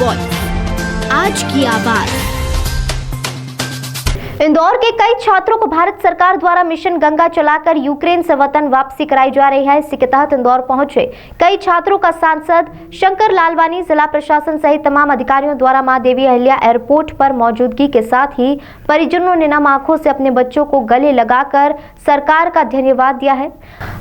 Voice, आज की आवाज। इंदौर के कई छात्रों को भारत सरकार द्वारा मिशन गंगा चलाकर यूक्रेन से वतन वापसी कराई जा रही है। इसी के तहत इंदौर पहुंचे कई छात्रों का सांसद शंकर लालवानी, जिला प्रशासन सहित तमाम अधिकारियों द्वारा मां देवी अहिल्या एयरपोर्ट पर मौजूदगी के साथ ही परिजनों ने नम आंखों से अपने बच्चों को गले लगाकर सरकार का धन्यवाद दिया है।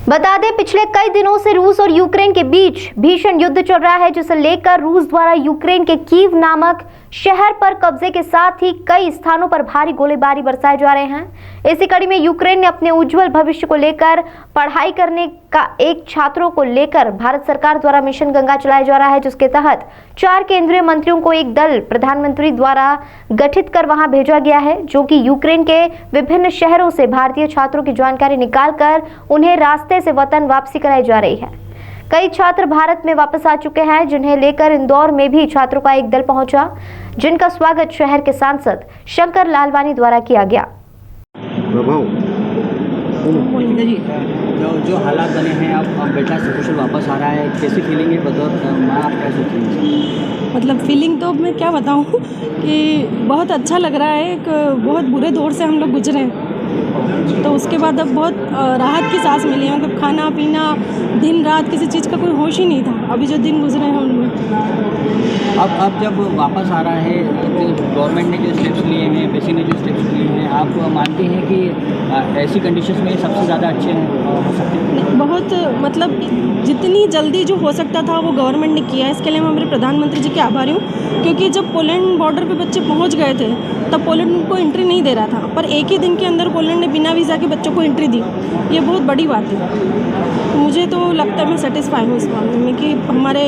बता दें, पिछले कई दिनों से रूस और यूक्रेन के बीच भीषण युद्ध चल रहा है, जिसे लेकर रूस द्वारा यूक्रेन के कीव नामक शहर पर कब्जे के साथ ही कई स्थानों पर भारी गोलीबारी बरसाए जा रहे हैं। इसी कड़ी में यूक्रेन ने अपने उज्जवल भविष्य को लेकर पढ़ाई करने का एक छात्रों को लेकर भारत सरकार द्वारा मिशन गंगा चलाया जा रहा है, जिसके तहत 4 केंद्रीय मंत्रियों को एक दल प्रधानमंत्री द्वारा गठित कर वहां भेजा गया है, जो कि यूक्रेन के विभिन्न शहरों से भारतीय छात्रों की जानकारी निकालकर उन्हें रास्ते से वतन वापसी कराई जा रही है। कई छात्र भारत में वापस आ चुके हैं, जिन्हें लेकर इंदौर में भी छात्रों का एक दल पहुंचा, जिनका स्वागत शहर के सांसद शंकर लालवानी द्वारा किया गया। जी, जो हालात बने हैं, अब बेटा सकुशल वापस आ रहा है, कैसी फीलिंग है बतौर माँ, आप क्या सोच रही हैं? मतलब फीलिंग तो मैं क्या बताऊँ कि बहुत अच्छा लग रहा है। एक बहुत बुरे दौर से हम लोग गुजरे हैं, तो उसके बाद अब बहुत राहत की सांस मिली है। मतलब खाना पीना, दिन रात किसी चीज़ का कोई होश ही नहीं था। अभी जो दिन गुजरे हैं उनमें अब जब वापस आ रहा है, तो गवर्नमेंट ने जो स्टेप्स लिए हैं, एम्बेसी ने जो स्टेप्स लिए हैं, आप मानते हैं कि ऐसी कंडीशंस में सबसे ज़्यादा अच्छे हो सकते हैं? बहुत मतलब जितनी जल्दी जो हो सकता था वो गवर्नमेंट ने किया है। इसके लिए मैं हमारे प्रधानमंत्री जी के आभारी हूँ, क्योंकि जब पोलैंड बॉर्डर पे बच्चे पहुँच गए थे तब पोलैंड उनको एंट्री नहीं दे रहा था, पर एक ही दिन के अंदर पोलैंड ने बिना वीज़ा के बच्चों को एंट्री दी। ये बहुत बड़ी बात है। तो मुझे तो लगता है मैं सेटिस्फाई हूँ इस मामले में कि हमारे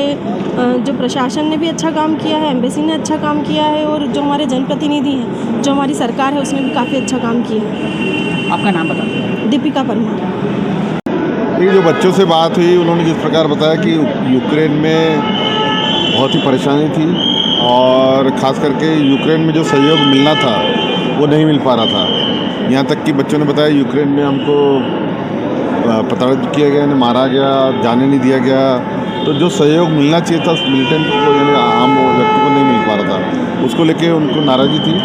जो प्रशासन ने भी अच्छा काम किया है, एम्बेसी ने अच्छा काम किया है, और जो हमारे जनप्रतिनिधि हैं, जो हमारी सरकार है, उसने भी काफ़ी अच्छा काम किया है। आपका नाम बता दें। दीपिका परमार। ये जो बच्चों से बात हुई, उन्होंने जिस प्रकार बताया कि यूक्रेन में बहुत ही परेशानी थी और ख़ास करके यूक्रेन में जो सहयोग मिलना था वो नहीं मिल पा रहा था। यहाँ तक कि बच्चों ने बताया यूक्रेन में हमको प्रताड़ित किया गया, मारा गया, जाने नहीं दिया गया। तो जो सहयोग मिलना चाहिए था मिलिटेंट को, यानी आम व्यक्ति को, नहीं मिल पा रहा था। उसको लेके उनको नाराज़गी थी।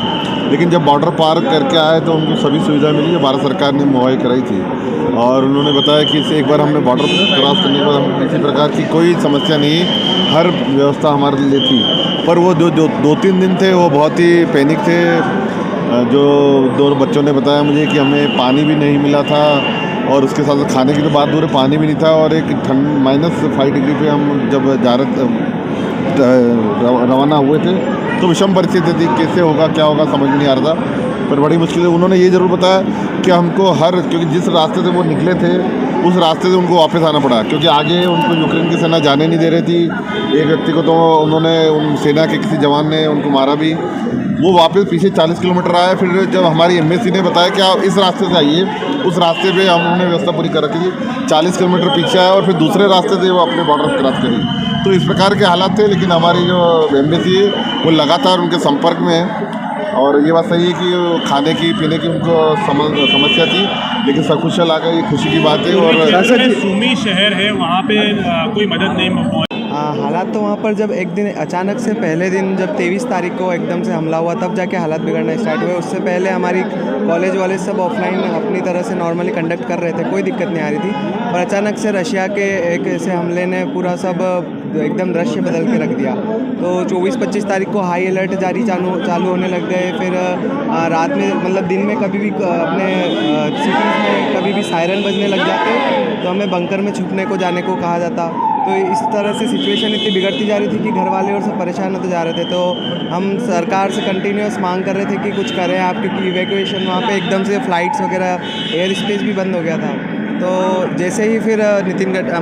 लेकिन जब बॉर्डर पार करके आए तो उनको सभी सुविधा मिली जो भारत सरकार ने मुहैया कराई थी। और उन्होंने बताया कि इसे एक बार हमने बॉर्डर क्रॉस करने के बाद हम किसी प्रकार की कोई समस्या नहीं, हर व्यवस्था हमारे लिए थी। पर वो जो 2-3 दिन थे वो बहुत ही पैनिक थे। जो 2 बच्चों ने बताया मुझे कि हमें पानी भी नहीं मिला था, और उसके साथ खाने की तो बात दूर है, पानी भी नहीं था। और एक -5 डिग्री पे हम जब रवाना हुए थे तो विषम परिस्थिति थी, कैसे होगा क्या होगा समझ नहीं आ रहा था। पर बड़ी मुश्किल है। उन्होंने ये ज़रूर बताया कि हमको क्योंकि जिस रास्ते से वो निकले थे उस रास्ते से उनको वापस आना पड़ा, क्योंकि आगे उनको यूक्रेन की सेना जाने नहीं दे रही थी। एक व्यक्ति को तो उन्होंने सेना के किसी जवान ने उनको मारा भी। वो वापस पीछे 40 किलोमीटर आए। फिर जब हमारी एम्बेसी ने बताया कि आप इस रास्ते से आइए, उस रास्ते पे हमने व्यवस्था पूरी कर रखी थी। 40 किलोमीटर पीछे आए और फिर दूसरे रास्ते से वो अपने बॉर्डर क्रॉस करी। तो इस प्रकार के हालात थे। लेकिन हमारी जो एम्बेसी है वो लगातार उनके संपर्क में है। और ये बात सही है कि खाने की पीने की उनको समस्या थी, लेकिन सकुशल आ गए, ये खुशी की बात है। और सुमी शहर है, वहाँ पे कोई मदद नहीं पहुँची। हालात तो वहाँ पर जब एक दिन अचानक से पहले दिन जब 23 तारीख को एकदम से हमला हुआ, तब जाके हालात बिगड़ना स्टार्ट हुए। उससे पहले हमारी कॉलेज वाले सब ऑफलाइन अपनी तरह से नॉर्मली कंडक्ट कर रहे थे, कोई दिक्कत नहीं आ रही थी। और अचानक से रशिया के एक ऐसे हमले ने पूरा सब एकदम दृश्य बदल के रख दिया। तो 24-25 तारीख को हाई अलर्ट चालू होने लग गए। फिर रात में, मतलब दिन में कभी भी अपने सिटीज़ में कभी भी सायरन बजने लग जाते तो हमें बंकर में छुपने को जाने को कहा जाता। तो इस तरह से सिचुएशन इतनी बिगड़ती जा रही थी कि घर वाले और सब परेशान होते जा रहे थे। तो हम सरकार से कंटिन्यूस मांग कर रहे थे कि कुछ करें आप, क्योंकि इवैक्यूएशन वहाँ पे एकदम से फ़्लाइट्स वगैरह, एयर स्पेस भी बंद हो गया था। तो जैसे ही फिर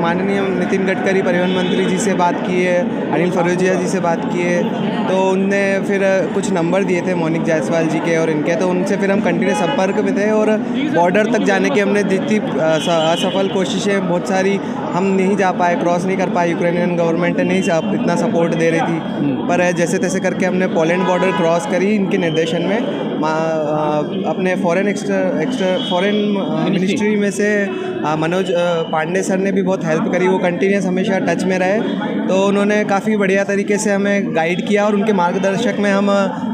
माननीय नितिन गडकरी परिवहन मंत्री जी से बात की है, अनिल फरोजिया जी से बात की है, तो उनने फिर कुछ नंबर दिए थे मोनिक जायसवाल जी के और इनके। तो उनसे फिर हम कंटिन्यू संपर्क में थे और बॉर्डर तक जाने की हमने जितनी असफल कोशिशें बहुत सारी, हम नहीं जा पाए, क्रॉस नहीं कर पाए। यूक्रेनियन गवर्नमेंट नहीं इतना सपोर्ट दे रही थी। पर जैसे तैसे करके हमने पोलैंड बॉर्डर क्रॉस करी इनके निर्देशन में। अपने फॉरेन मिनिस्ट्री में से मनोज पांडे सर ने भी बहुत हेल्प करी। वो कंटिन्यूस हमेशा टच में रहे, तो उन्होंने काफ़ी बढ़िया तरीके से हमें गाइड किया और उनके मार्गदर्शक में हम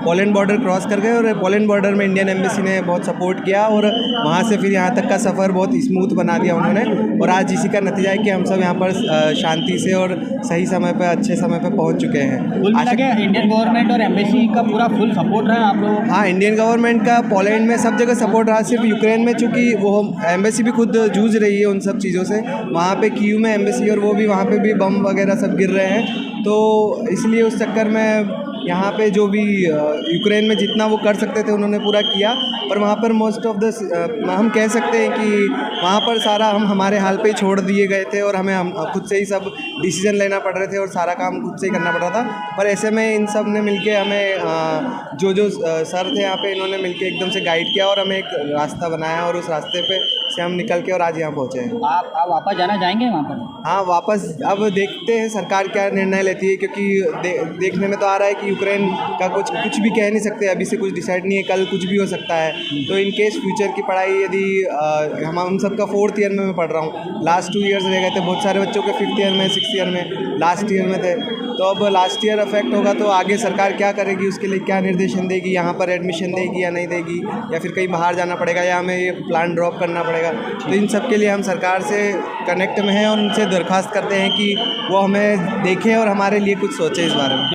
पोलैंड बॉर्डर क्रॉस कर गए और पोलैंड बॉर्डर में इंडियन एम्बेसी ने बहुत सपोर्ट किया और वहाँ से फिर यहाँ तक का सफ़र बहुत स्मूथ बना दिया उन्होंने। और आज इसी का नतीजा है कि हम सब यहाँ पर शांति से और सही समय पर अच्छे समय पर पहुँच चुके हैं। इंडियन गवर्नमेंट और एम्बेसी का पूरा फुल सपोर्ट रहा आप लोगों? हाँ, इंडियन गवर्नमेंट का पोलैंड में सब जगह सपोर्ट रहा, सिर्फ यूक्रेन में चूँकि वो एम्बेसी भी खुद जूझ रही है उन सब चीज़ों से। वहाँ पे कीव में एम्बेसी और वो भी वहाँ पे भी बम वगैरह सब गिर रहे हैं, तो इसलिए उस चक्कर में यहाँ पे जो भी यूक्रेन में जितना वो कर सकते थे उन्होंने पूरा किया। पर वहाँ पर मोस्ट ऑफ द हम कह सकते हैं कि वहाँ पर सारा हम हमारे हाल पे ही छोड़ दिए गए थे और हम खुद से ही सब डिसीजन लेना पड़ रहे थे और सारा काम खुद से ही करना पड़ रहा था। पर ऐसे में इन सब ने मिलके हमें जो सर थे यहाँ पे, इन्होंने मिलके एकदम से गाइड किया और हमें एक रास्ता बनाया और उस रास्ते पे से हम निकल के और आज यहाँ पहुँचे हैं। आप वापस जाना चाहेंगे वहाँ पर? हाँ, वापस अब देखते हैं सरकार क्या निर्णय लेती है, क्योंकि देखने में तो आ रहा है कि यूक्रेन का कुछ भी कह नहीं सकते, अभी से कुछ डिसाइड नहीं है, कल कुछ भी हो सकता है। तो इन केस फ्यूचर की पढ़ाई यदि हम सबका 4th ईयर में मैं पढ़ रहा हूँ, लास्ट 2 ईयर्स रह गए थे, बहुत सारे बच्चों के 5th ईयर में 6th ईयर में लास्ट ईयर में थे, तो अब लास्ट ईयर अफेक्ट होगा तो आगे सरकार क्या करेगी, उसके लिए क्या निर्देशन देगी, यहाँ पर एडमिशन देगी या नहीं देगी, या फिर कहीं बाहर जाना पड़ेगा या हमें ये प्लान ड्रॉप करना पड़ेगा। तो इन सब के लिए हम सरकार से कनेक्ट में हैं और उनसे दरख्वास्त करते हैं कि वो हमें देखें और हमारे लिए कुछ सोचें इस बारे में।